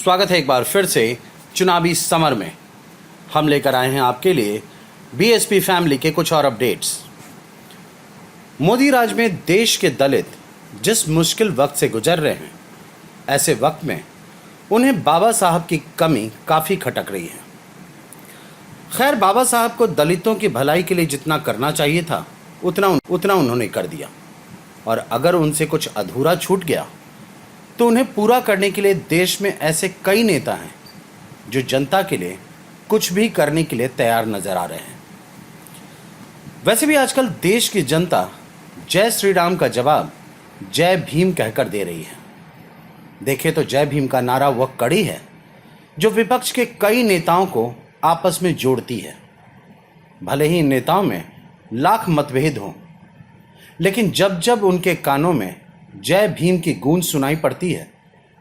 स्वागत है एक बार फिर से चुनावी समर में। हम लेकर आए हैं आपके लिए बीएसपी फैमिली के कुछ और अपडेट्स। मोदी राज में देश के दलित जिस मुश्किल वक्त से गुजर रहे हैं, ऐसे वक्त में उन्हें बाबा साहब की कमी काफ़ी खटक रही है। खैर, बाबा साहब को दलितों की भलाई के लिए जितना करना चाहिए था उतना उन्होंने कर दिया, और अगर उनसे कुछ अधूरा छूट गया तो उन्हें पूरा करने के लिए देश में ऐसे कई नेता हैं जो जनता के लिए कुछ भी करने के लिए तैयार नजर आ रहे हैं। वैसे भी आजकल देश की जनता जय श्री राम का जवाब जय भीम कहकर दे रही है। देखें तो जय भीम का नारा वह कड़ी है जो विपक्ष के कई नेताओं को आपस में जोड़ती है। भले ही इन नेताओं में लाख मतभेद हों, लेकिन जब जब उनके कानों में जय भीम की गूंज सुनाई पड़ती है,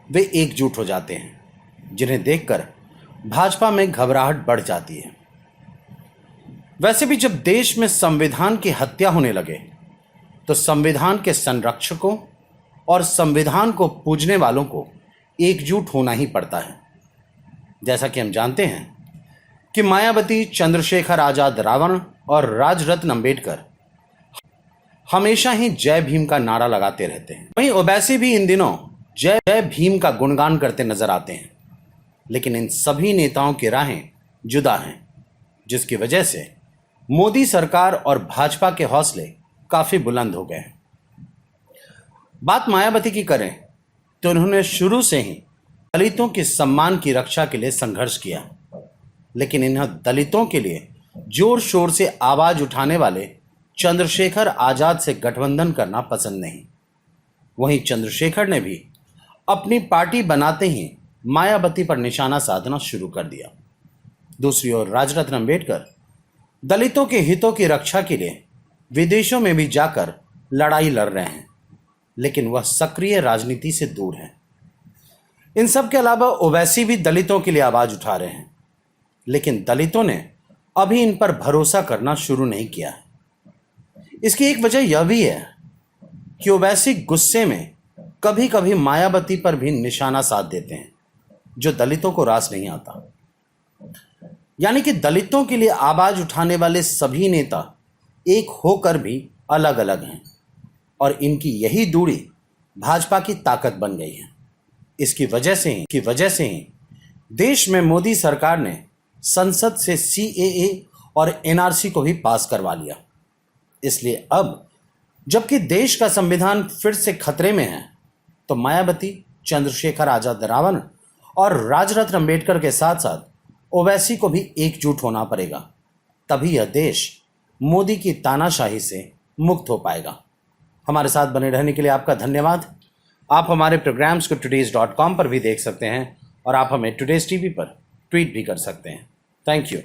वे एकजुट हो जाते हैं, जिन्हें देखकर भाजपा में घबराहट बढ़ जाती है। वैसे भी जब देश में संविधान की हत्या होने लगे तो संविधान के संरक्षकों और संविधान को पूजने वालों को एकजुट होना ही पड़ता है। जैसा कि हम जानते हैं कि मायावती, चंद्रशेखर आजाद रावण और राजरत्न अंबेडकर हमेशा ही जय भीम का नारा लगाते रहते हैं। वहीं ओवैसी भी इन दिनों जय भीम का गुणगान करते नजर आते हैं, लेकिन इन सभी नेताओं की राहें जुदा हैं, जिसकी वजह से मोदी सरकार और भाजपा के हौसले काफी बुलंद हो गए हैं। बात मायावती की करें तो उन्होंने शुरू से ही दलितों के सम्मान की रक्षा के लिए संघर्ष किया, लेकिन इन दलितों के लिए जोर शोर से आवाज उठाने वाले चंद्रशेखर आजाद से गठबंधन करना पसंद नहीं। वहीं चंद्रशेखर ने भी अपनी पार्टी बनाते ही मायावती पर निशाना साधना शुरू कर दिया। दूसरी ओर राजरत्न अंबेडकर दलितों के हितों की रक्षा के लिए विदेशों में भी जाकर लड़ाई लड़ रहे हैं, लेकिन वह सक्रिय राजनीति से दूर हैं। इन सब के अलावा ओवैसी भी दलितों के लिए आवाज उठा रहे हैं, लेकिन दलितों ने अभी इन पर भरोसा करना शुरू नहीं किया है। इसकी एक वजह यह भी है कि ओवैसी गुस्से में कभी कभी मायावती पर भी निशाना साध देते हैं, जो दलितों को रास नहीं आता। यानी कि दलितों के लिए आवाज उठाने वाले सभी नेता एक होकर भी अलग अलग हैं, और इनकी यही दूरी भाजपा की ताकत बन गई है। इसकी वजह से ही देश में मोदी सरकार ने संसद से CAA और NRC को भी पास करवा लिया। इसलिए अब जबकि देश का संविधान फिर से खतरे में है, तो मायावती, चंद्रशेखर आजाद रावण और राजरत्न अंबेडकर के साथ साथ ओवैसी को भी एकजुट होना पड़ेगा, तभी यह देश मोदी की तानाशाही से मुक्त हो पाएगा। हमारे साथ बने रहने के लिए आपका धन्यवाद। आप हमारे प्रोग्राम्स को today's.com पर भी देख सकते हैं, और आप हमें टुडेज टीवी पर ट्वीट भी कर सकते हैं। Thank you.